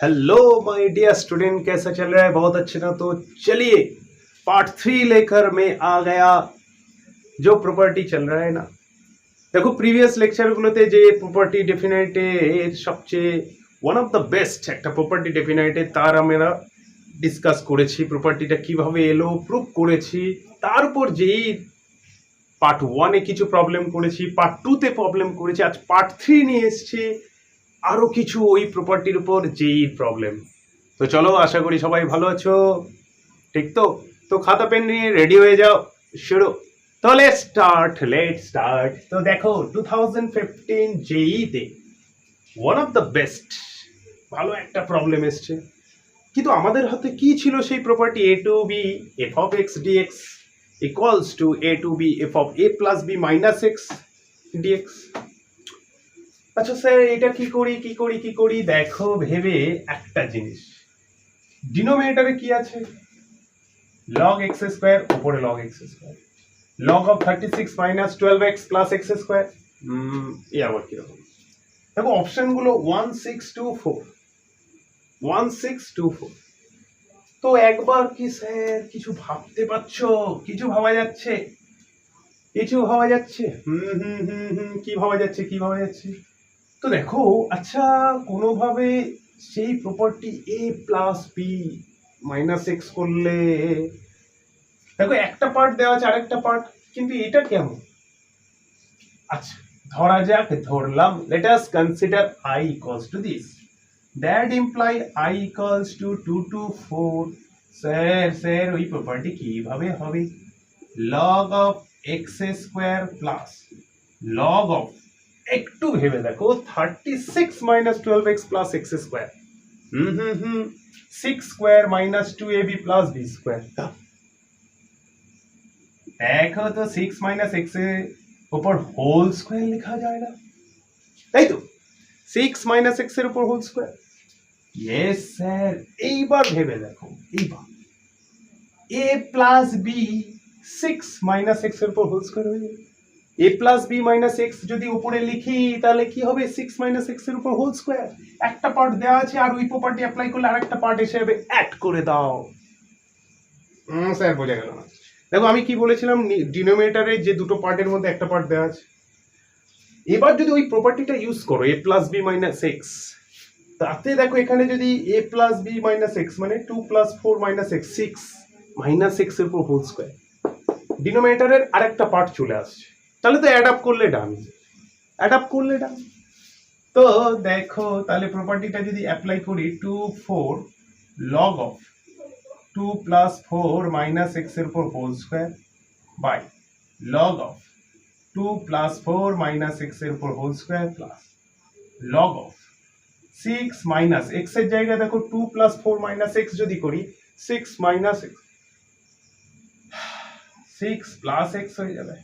Hello my dear student, कैसा चल रहा है? बहुत अच्छे ना। तो चलिए पार्ट 3 लेकर मैं आ गया। जो प्रॉपर्टी चल रहा है ना, দেখো প্রিভিয়াস লেকচারগুলোতে যে প্রপার্টি ডেফিনাইটের সবচেয়ে ওয়ান অফ দ্য বেস্ট একটা প্রপার্টি ডেফিনাইটে তার আমরা ডিসকাস করেছি, প্রপার্টিটা কিভাবে এলো প্রুভ করেছি। তার উপর যেই পার্ট 1-এ কিছু প্রবলেম করেছি, পার্ট 2-তে প্রবলেম করেছি, আজ পার্ট 3 নিয়ে এসেছি আরও কিছু ওই প্রপার্টির উপর যেই প্রবলেম। তো চলো, আশা করি সবাই ভালো আছো, ঠিক তো? তো খাতা পেন নিয়ে রেডি হয়ে যাও, শুরু। তো লেটস স্টার্ট। তো দেখো 2015 জেইতে ওয়ান অফ দ্য বেস্ট ভালো একটা প্রবলেম এসছে, কিন্তু আমাদের হাতে কি ছিল সেই property? a to b f of x dx equals to a to b f of a plus b minus x dx. আচ্ছা স্যার, এটা কি করি দেখো ভেবে একটা জিনিস। ডিনোমিনেটরে কি আছে? log x স্কয়ার উপরে log x square, log of 36 minus 12x plus x square. এই আবার কিরকম? দেখো অপশনগুলো 1624। তো একবার কি স্যার কিছু ভাবতে পারছো? কিছু ভাবা যাচ্ছে? কি ভাবা যাচ্ছে? তো দেখো, আচ্ছা কোনোভাবে সেই property a plus b minus x করলে, দেখো একটা পার্ট দেওয়া আছে আরেকটা পার্ট, কিন্তু এটা কেমন? আচ্ছা ধরা যাক, ধরলাম, let us consider i equals to this, that imply i equals to 2 to 4। Sir ওই প্রপার্টি কিভাবে হবে? log of x square plus log of, একটু ভেবে দেখো, 36 minus 12x plus x square, 6 square minus 2ab plus b square. দেখো তো 6 minus x এর উপর হোল স্কয়ার লেখা যায় না, তাই তো? 6 minus x এর উপর হোল স্কয়ার। ইয়েস স্যার, এইবার ভেবে দেখো, এইবার a plus b 6 minus x এর উপর হোল স্কয়ার হয়ে যাবে। a plus b minus x যদি উপরে লিখি তাহলে কি হবে? 6 মাইনাস এক্স এর উপর হোল স্কয়ার। একটা পার্ট দেওয়া আছে আর ওই প্রপার্টি অ্যাপ্লাই করলে আরেকটা পার্ট এসে যাবে, অ্যাড করে দাও। স্যার বোঝা গেল না। দেখো আমি কি বলেছিলাম, ডিনোমিনেটরে যে দুটো পার্টের মধ্যে একটা পার্ট দেওয়া আছে। এবার যদি ওই প্রপার্টিটা ইউজ করো a plus b minus x, তাতে দেখো এখানে যদি a plus b minus x মানে 2 plus 4 minus x, 6 minus x এর উপর হোল স্কয়ার, ডিনোমিনেটরের আরেকটা পার্ট চলে আসছে, তাহলে তো অ্যাড আপ করলে ডান। তো দেখো তাহলে প্রপার্টিটা যদি অ্যাপ্লাই করি, 2 4 log of 2 plus 4 minus x এর উপর whole square by log of 2 plus 4 minus x এর উপর whole square plus log of 6 minus x এর জায়গায় দেখো 2 plus 4 minus x যদি করি, 6 minus x, 6 plus x হয়ে যাবে।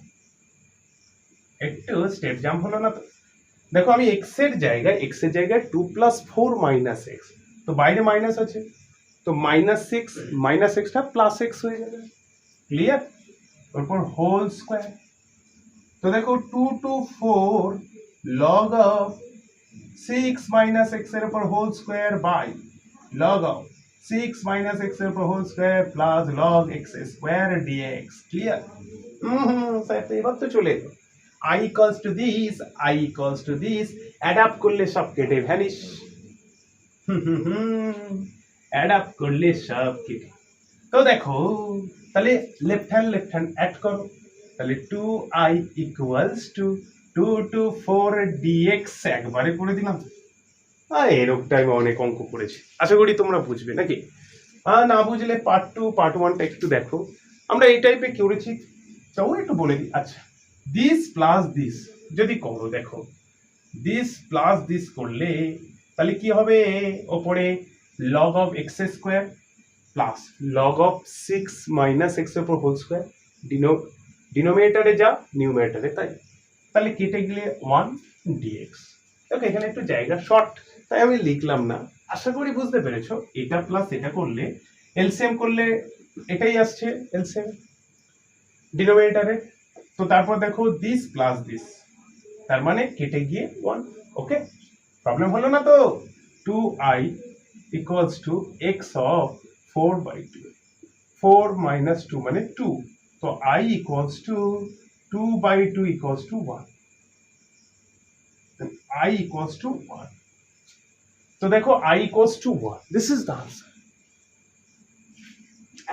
একটু স্টেপ জাম্প হলো না তো? দেখো আমি x এর জায়গায় 2 প্লাস 4 মাইনাস এক্স, তো বাইরে মাইনাস আছে, তো মাইনাস এক্সটা প্লাস এক্স হয়ে যাবে। ক্লিয়ার? তারপর হোল স্কয়ার। তো দেখো 2 to 4 log of 6 minus x এর উপর whole square by log of 6 minus x এর উপর whole square plus log x square dx। Clear? Sir তো এবার তো চলে এলো। i equals to this, add up করলে সব কেটে ভ্যানিশ। add up করলে সব কেটে। তো দেখো তাহলে লেফট হ্যান্ড অ্যাড করো, তাহলে 2i equals to 2 to 4 dx একবারে করে দিলাম। এরকম টাইমে অনেক অঙ্ক করেছি, আশা করি তোমরা বুঝবে নাকি? না বুঝলে পার্ট 1টা একটু দেখো, আমরা এই টাইপে করেছি, তাও একটু বলে দিই। আচ্ছা দিস প্লাস দিস যদি করো, দেখো দিস প্লাস দিস করলে তাহলে কি হবে? ওপরে log of x square plus log of 6 minus x এর উপর হোল স্কয়ার, ডিনোমিনেটরে যা নিউমারেটরে তাই, তাহলে কেটে গেলে 1 dx। দেখো এখানে একটু জায়গা শর্ট, তাই আমি লিখলাম না। আশা করি বুঝতে পেরেছো। এটা প্লাস এটা করলে এলসিএম করলে এটাই আসছে এলসিএম ডিনোমিনেটরে। তো তারপর দেখো দিস প্লাস দিস, তার মানে কেটে গিয়ে 1। ওকে, প্রবলেম হলো না তো? 2i equals two x of 4/2, 4 minus 2 মানে 2, তো I equals to 2/2 equals to 1, then I equals to 1, তো দেখো I equals to 1, this is the answer.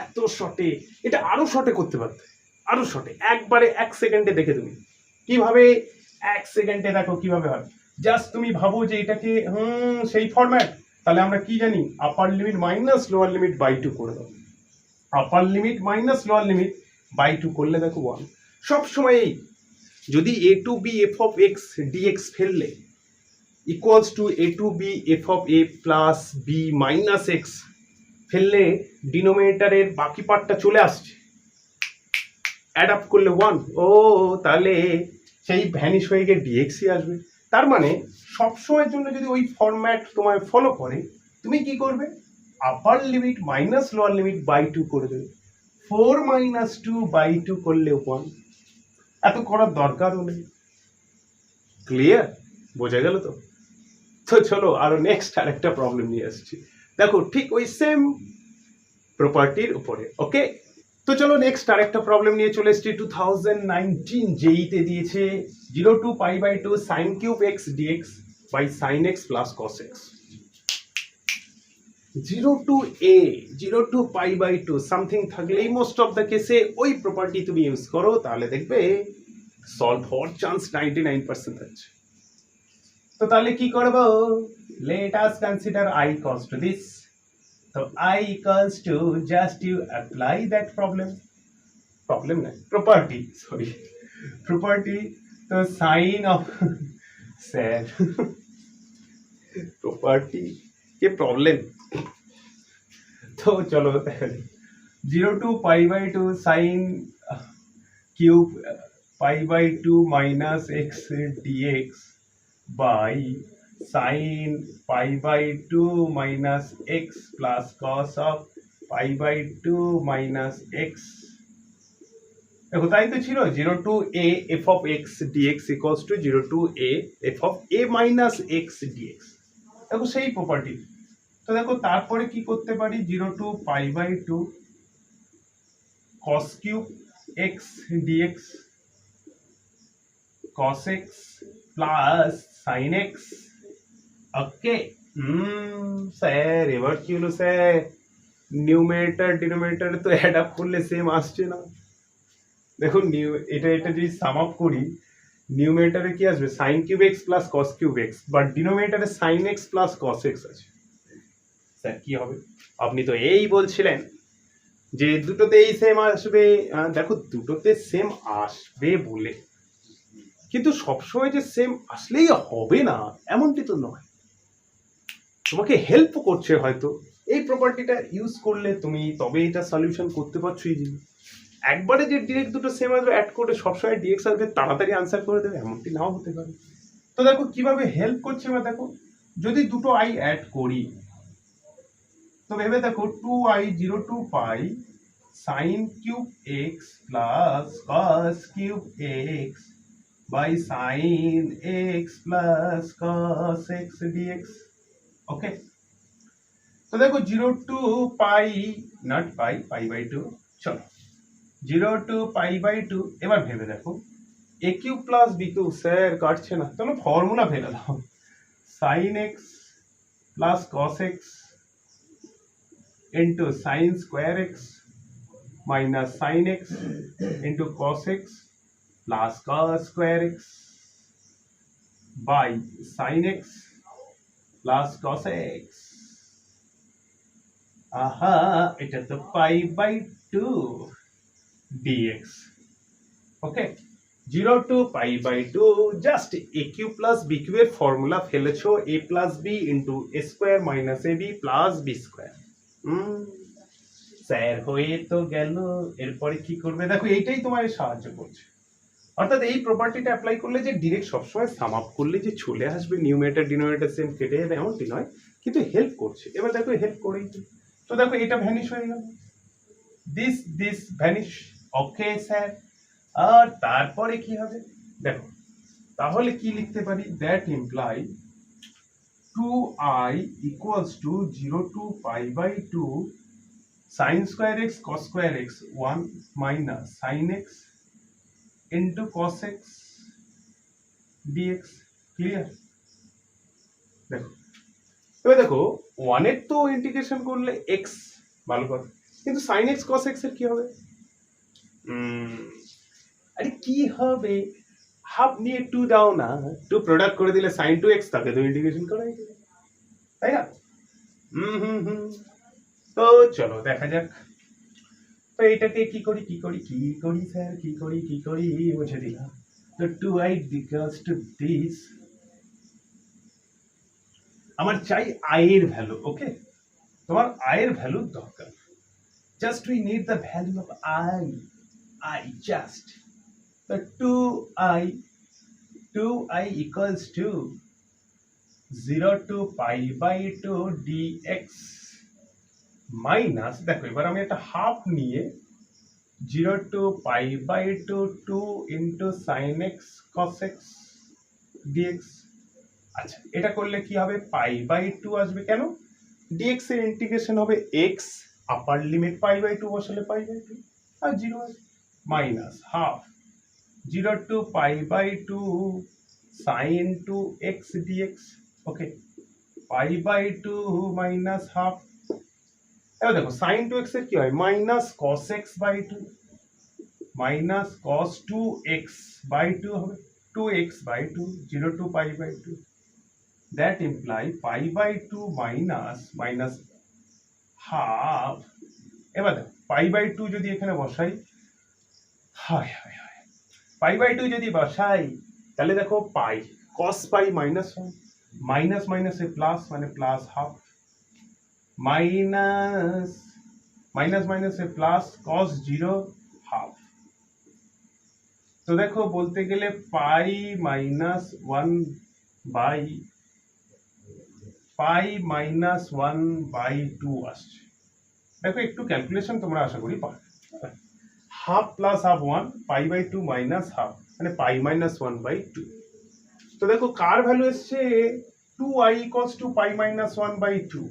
এত শর্টে, এটা আরো শর্টে করতে পারতে, আরো শর্টে, একবারে 1 সেকেন্ডে দেখে তুমি কিভাবে, 1 সেকেন্ডে দেখো কিভাবে হয়। জাস্ট তুমি ভাবো যে এটাকে সেই ফরম্যাট, তাহলে আমরা কি জানি, upper limit minus lower limit by 2 করে দাও, upper limit minus lower limit by 2 করলে দেখো 1। সবসময় যদি a to b f of x dx ফেললে equals to a to b f of a plus b minus x ফেললে ডিনোমিনেটরের বাকি পার্টটা চলে আসছে, অ্যাড আপ করলে 1, ও তাহলে সেই ভ্যানিশ হয়ে গিয়ে ডিএক্সই আসবে। তার মানে সবসময়ের জন্য যদি ওই ফরম্যাট তোমায় ফলো করে, তুমি কি করবে, upper limit minus lower limit by 2 করে দেবে, 4 minus 2/2 করলে 1, এত করার দরকারও নেই। ক্লিয়ার, বোঝা গেল তো? তো চলো আরো নেক্সট আরেকটা প্রবলেম নিয়ে আসছি, দেখো ঠিক ওই সেম প্রপার্টির উপরে। ওকে, তো চলো নেক্সট আরেকটা প্রবলেম নিয়ে চলে এসেছি। 2019 জেইতে দিয়েছে 0 to π/2 sin cube x dx by sin x plus cos x। 0 to a 0 to π/2 something থাকলেই মোস্ট অফ দ্য কেসে ওই প্রপার্টি তুমি ইউজ করো, তাহলে দেখবে সলভ হওয়ার চান্স 99% আছে। তো তাহলে কি করব, let us consider i equals to this, তো i equals to just you apply that problem না property, sorry property, তো sin of স্যার property के प्रॉब्लम, तो चलो 0 to π/2 sin cube π/2 minus x dx by sin π/2 minus x plus cos of π/2 minus x। দেখো তাই তো ছিল 0 to a f of x dx equals to 0 to a f of a minus x dx, দেখো সেই property. তো দেখো তারপরে কি করতে পারি, 0 to π/2 cos cube x dx cos x plus sin x। Okay, sir এবার কি হলো স্যার, নিউমেরেটর ডিনোমিনেটর তো অ্যাড আপ করলে সেম আসছে না। দেখো এটা যদি সাম আপ করি, নিউমেরেটরে কি আসবে, sin cube x plus cos cube x, but ডিনোমিনেটরে sin x plus cos x আছে। স্যার কি হবে, আপনি তো এই বলছিলেন যে দুটোতেই সেম আসবে। দেখো দুটোতে সেম আসবে বলে, কিন্তু সবসময় যে সেম আসলেই হবে না এমনটি তো নয়, তোমাকে হেল্প করছে হয়তো এই প্রপার্টিটা ইউজ করলে তুমি তবে এটা সলিউশন করতে পারছো ইজিলি। একবারে যে ডিরেক্ট দুটো সেম আসবে অ্যাড করে সবসময় ডিএক্স আসবে তাড়াতাড়ি আনসার করে দেবে এমনটি নাও হতে পারে। তো দেখো কিভাবে হেল্প করছে, বা দেখো যদি দুটো আই অ্যাড করি, তো ভেবে দেখো 2i 0 to π sin cube x plus cos cube x by sin x plus cos x dx। ওকে, তো দেখো 0 to π নট π/2, চলো 0 to π/2। এবার ভেবে দেখো a cube plus b cube, sir কাটছে না, চলো ফর্মুলা ফেলে দাও, sin x plus cos x into sin square x minus sin x into cos x plus cos square x by sin x plus cos x। আহা, এটা তো π/2 dx। Okay, 0 to π/2 just a cube plus b কিউবের formula ফেলেছো, a plus b into a square minus ab plus b square. Sir হয়ে তো গেল, এরপরে কি করবে, দেখো এইটাই তোমার সাহায্য করছে। অর্থাৎ এই প্রপার্টিটা অ্যাপ্লাই করলে যে ডিরেক্ট সবসময় সাম আপ করলে যে চলে আসবে নিউমেরেটর ডিনোমিনেটর সেম কেটে যাবে এমনটি নয়, কিন্তু হেল্প করছে। এবার দেখো হেল্প করেই তো দেখো এটা ভ্যানিশ হয়ে গেল, দিস ভ্যানিশ। ওকে স্যার, আর তারপরে কি হবে দেখো, তাহলে কি লিখতে পারি, that imply 2i equals to 0 to pi by 2 sin square x cos square x 1 minus sin x into cos x dx clear দেখো এবার দেখো 1 এর তো ইন্টিগ্রেশন করলে x ভালো কথা কিন্তু sin x cos x এর কি হবে আরে কি হবে হাফ নিয়ে 2 দাও না 2 প্রোডাক্ট করে দিলে sin 2x তাকে তো ইন্টিগ্রেশন করাই যাবে তাই না তো চলো দেখা যাক তো এটাকে কি করি স্যার কি করি মুছে দিলাম তো 2i equals to this আমার চাই i এর ভ্যালু ওকে তোমার i এর ভ্যালু দরকার just we need the value of i just তো 2i equals to 0 to pi by 2 dx minus দেখো এবার আমি একটা হাফ নিয়ে 0 to pi by 2 into sin x cos x dx আচ্ছা এটা করলে কি হবে pi by 2 আসবে কেন dx এর ইন্টিগ্রেশন হবে x upper limit pi by 2 বসালে pi by 2 আর 0 আসবে minus half 0 to pi by 2 sin 2x dx okay pi by 2 minus half এবার দেখো sin 2x এর কি হয় minus cos x by 2 minus cos 2x by 2 হবে 2x by 2 0 to pi by 2 that imply pi by 2 minus half এবার দেখো pi by 2 যদি এখানে বসাই pi by 2 যদি বসাই তাহলে দেখো pi cos pi minus 1 minus এ প্লাস মানে প্লাস হাফ minus এ প্লাস cos 0 হাফ তো দেখো বলতে গেলে pi minus 1 by 2 আসছে দেখো একটু ক্যালকুলেশন তোমরা আশা করি পারবে half plus half 1 pi by 2 minus half মানে pi minus 1 by 2 তো দেখো কার ভ্যালু এসছে 2i equals to pi minus 1 by 2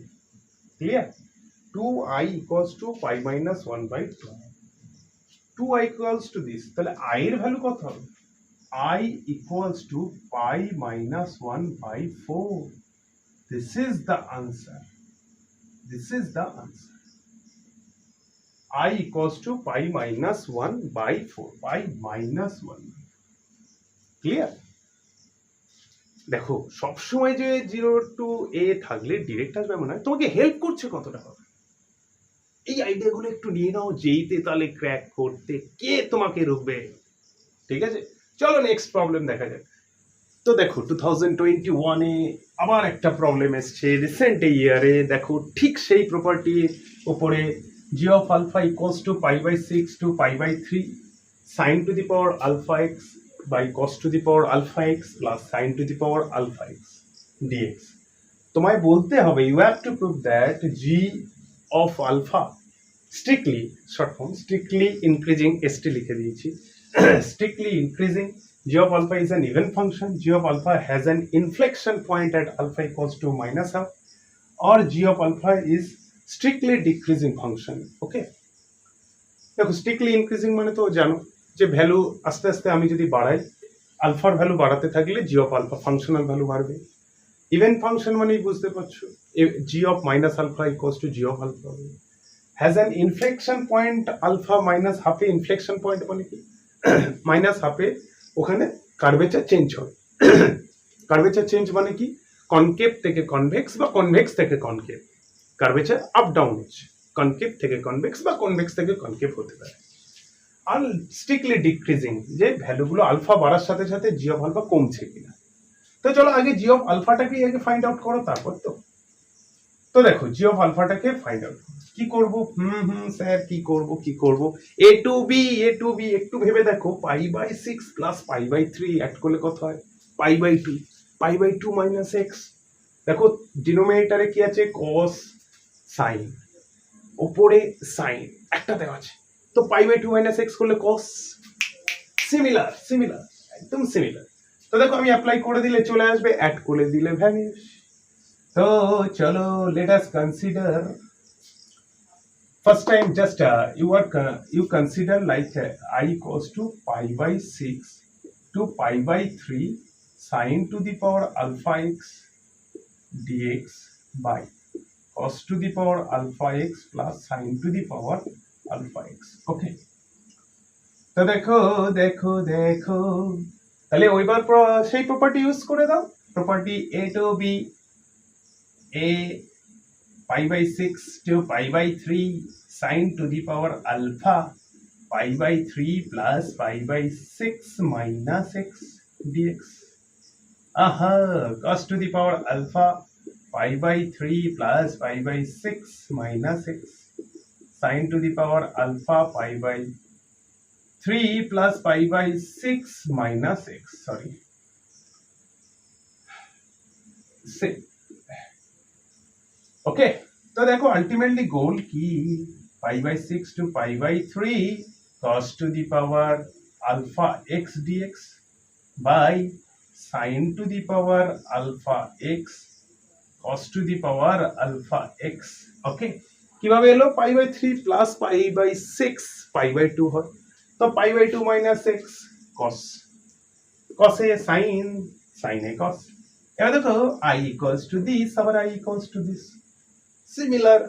clear 2i equals to pi minus 1 by 2 2i equals to this তাহলে i এর ভ্যালু কত হবে i equals to pi minus 1 by 4 this is the answer I equals to pi minus 1 by 4 pi minus 1 clear দেখো সব সময় যে 0 to a থাকলে direct আসবে মনে হয় তোমাকে হেল্প করছে কতটা হবে এই আইডিয়াগুলো একটু নিয়ে নাও যেইতে তাহলে ক্র্যাক করতে কে তোমাকে রুখবে ঠিক আছে চলো নেক্সট প্রবলেম দেখা যাক তো দেখো 2021 এ আবার একটা প্রবলেম এসেছে রিসেন্ট ইয়ারে দেখো ঠিক সেই প্রপার্টির উপরে g of alpha equals to pi by 6 to pi by 3 sin to the power alpha x by cos to the power alpha x plus sin to the power alpha x dx তোমায় বলতে হবে you have to prove that g of alpha strictly increasing st লিখে দিয়েছি strictly increasing g of alpha is an even function g of alpha has an inflection point at alpha equals to minus half or g of alpha is strictly decreasing function okay দেখো strictly increasing মানে তো জানো যে value আস্তে আস্তে আমি যদি বাড়াই আলফার ভ্যালু বাড়াতে থাকলে g of alpha functional value বাড়বে ইভেন ফাংশন মানেই বুঝতে পারছো g of minus alpha equals to g of alpha has an inflection point alpha minus half A inflection point মানে কি minus half এ ওখানে কার্ভেচার চেঞ্জ হবে কার্ভেচার চেঞ্জ মানে কি কনকেভ থেকে কনভেক্স বা কনভেক্স থেকে কনকেভ কার্ভেচার আপ ডাউন হচ্ছে কনকেভ থেকে কনভেক্স বা কনভেক্স থেকে কনকেভ হতে পারে আর স্ট্রিক্টলি ডিক্রিজিং যে ভ্যালুগুলো আলফা বাড়ার সাথে সাথে জি অফ আলফা কমছে কিনা তো চলো আগে জি অফ আলফাটাকে আগে ফাইন্ড আউট করো তারপর তো দেখো জি অফ আলফাটাকে ফাইন্ড আউট কি করব স্যার কি করব a to b একটু ভেবে দেখো pi by 6 plus pi by 3 add করলে কত হয় পাই বাই 2 মাইনাস x দেখো ডিনোমিনেটরে কি আছে cos sin উপরে sin একটা দেওয়া আছে তো পাই বাই 2 মাইনাস x করলে cos সিমিলার একদম সিমিলার তো দেখো আমি অ্যাপ্লাই করে দিলে চলে আসবে অ্যাড করে দিলে ভ্যানিশ तो चलो let us consider first time just you consider like I equals to pi by 6 to pi by 3 sine to the power alpha x dx by cos to the power alpha x plus sine to the power alpha x okay তো দেখো দেখো দেখো তাহলে ওইবার সেই property use করে দাও property a to b a pi by 6 to pi by 3 sine to the power alpha pi by 3 plus pi by 6 minus x dx aha cos to the power alpha pi by 3 plus pi by 6 minus x sine to the power alpha pi by 3 plus pi by 6 minus x sorry 6 okay तो देखो ultimately goal की pi by 6 to pi by 3 cos to the power alpha x dx by sin to the power alpha x cos to the power alpha x okay কিভাবে এলো pi by 3 plus pi by 6 pi by 2 হয় তো pi by 2 minus x cos cos a sin sin a cos এবার দেখো i equals to this আবার i equals to this similar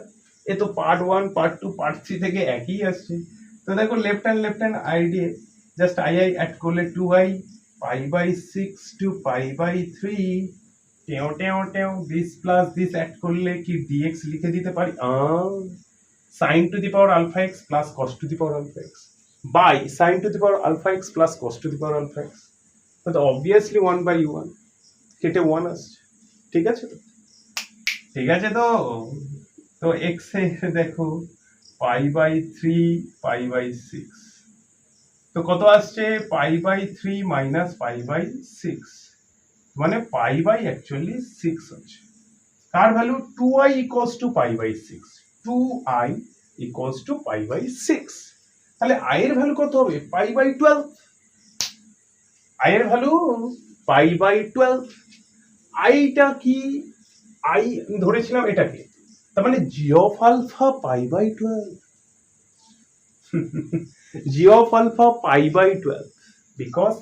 এ তো part 1 part 2 part 3 থেকে একই আসছে তো দেখো left hand idea just I add করলে 2i pi by 6 to pi by 3 টেও টেও টেও দিস প্লাস দিস অ্যাড করলে কি dx লিখে দিতে পারি sin to the power alpha x plus cos to the power alpha x by sin to the power alpha x plus cos to the power alpha x তো obviously 1 বাই 1 কেটে 1 আসছে ঠিক আছে তো ঠিক আছে তো x এ দেখো পাই বাই 3 পাই বাই 6 তো কত আসছে pi by 3 minus pi by 6 মানে পাই বাই অ্যাকচুয়ালি 6 আছে কার value 2i equals to pi by 6 2i equals to pi by 6 তাহলে i এর ভ্যালু কত হবে পাই বাই 12 i এর ভ্যালু পাই বাই 12 i টা কি i ধরেছিলাম এটাকে তার মানে g of alpha pi by 12 g of alpha pi by 12 because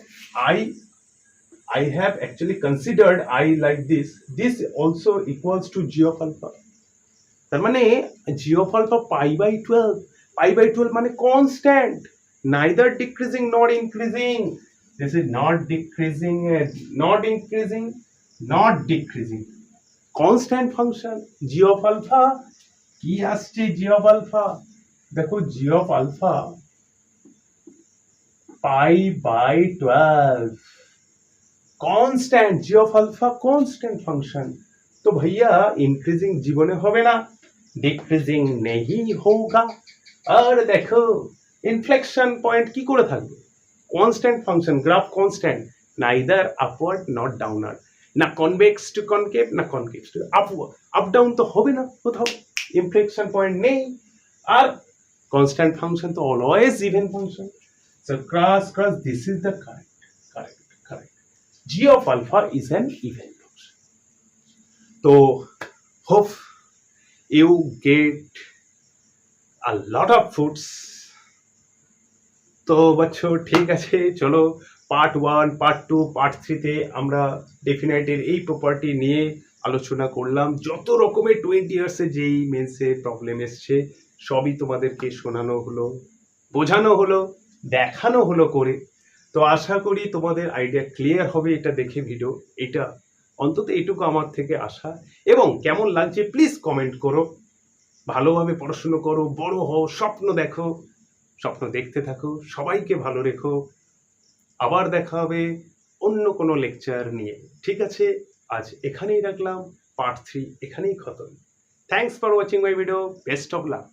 I have actually considered I like this also equals to g of alpha তার মানে g of alpha pi by 12 মানে constant neither decreasing nor increasing this is not decreasing not decreasing constant function g of alpha কি আসছে g of alpha দেখো g of alpha pi by 12 constant g of alpha constant function तो भैया increasing जीवने होवे ना decreasing नहीं होगा और देखो इनफ्लेक्शन पॉइंट की করে থাকবে constant function graph constant neither upward not downward না কনভেক্স টু কনকেভ না concave to upward up down তো হবে না কোথাও ইনফ্লেকশন পয়েন্ট নেই আর কনস্ট্যান্ট ফাংশন তো always even function so cross this is the correct g of alpha is an even function তো hope you get a lot of foods তো বাচ্চো ঠিক আছে চলো পার্ট 1 পার্ট 2 পার্ট 3 তে আমরা ডেফিনাইটের এই প্রপার্টি নিয়ে আলোচনা করলাম যত রকমের 20 ইয়ার্সে যেই মেন্সে প্রবলেম এসছে সবই তোমাদেরকে শোনানো হলো বোঝানো হলো দেখানো হলো করে তো আশা করি তোমাদের আইডিয়া ক্লিয়ার হবে এটা দেখে ভিডিও এটা অন্তত এটুকু আমার থেকে আশা এবং কেমন লাগছে প্লিজ কমেন্ট করো ভালোভাবে পড়াশোনা করো বড় হও স্বপ্ন দেখো স্বপ্ন দেখতে থাকো সবাইকে ভালো রেখো আবার দেখা হবে অন্য কোনো লেকচার নিয়ে ঠিক আছে আজ এখানেই রাখলাম পার্ট 3 এখানেই খতম thanks for watching my video best of luck